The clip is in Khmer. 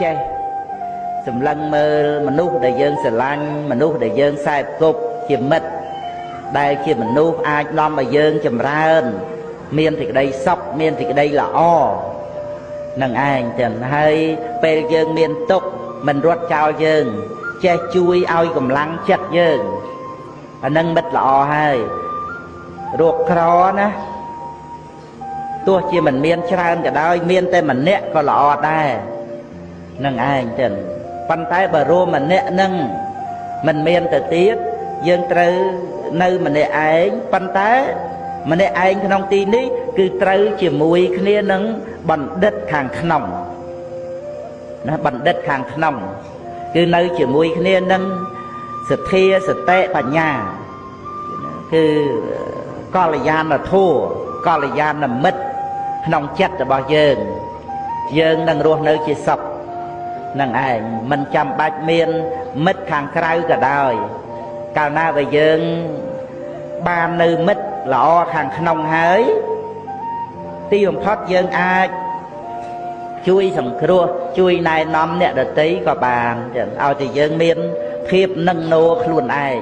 ចេះសម្លឹងមើលមនុស្សដែលយើងស្រឡាញ់មនុស្សដែលយើងខ្សែគប់ជាមិត្តដែលជាមនុស្សអាចនាំឲ្យយើងចម្រើនមានសេចក្តីសុខមានសេចក្តីល្អនឹងឯងចឹងហើយពេលយើងមានទុក្ខមិនរត់ចោលយើងចេះជួយឲ្យកម្លាំងចិត្តយើងអានឹងមិត្តល្អហើយរកក្រណាទោះជាមិនមានច្រើនក៏ដោយមានតែម្នាក់ក៏ល្អដែរនឹងឯងចឹងប៉ុន្តែបើរួមម្នាក់នឹងមិនមានទៅទៀតយើងត្រូវនៅម្នាក់ឯងប៉ុន្តែម្នាក់ឯងក្នុងទីនេះគឺត្រូវជាមួយគ្នានឹងបណ្ឌិតខាងក្នុងណាបណ្ឌិតខាងក្នុងគឺនៅជាមួយគ្នានឹងសទ្ធាសតិបញ្ញាគឺកល្យាណធម៌កល្យាណមិត្តក្នុងចិត្តរបស់យើងនឹងរស់នៅជាសុខនឹងឯងមិនចាំបាច់មានមិត្តខាងក្រៅក៏ដោយកាលណាបើយើងបាននៅមិត្តល្អខាងក្នុងហើយទីបំផុតយើងអាចជួយសង្គ្រោះជួយណែនាំអ្នកដទៃក៏បានចឹងឲ្យតែយើងមានភាពនឹងណួខ្លួនឯង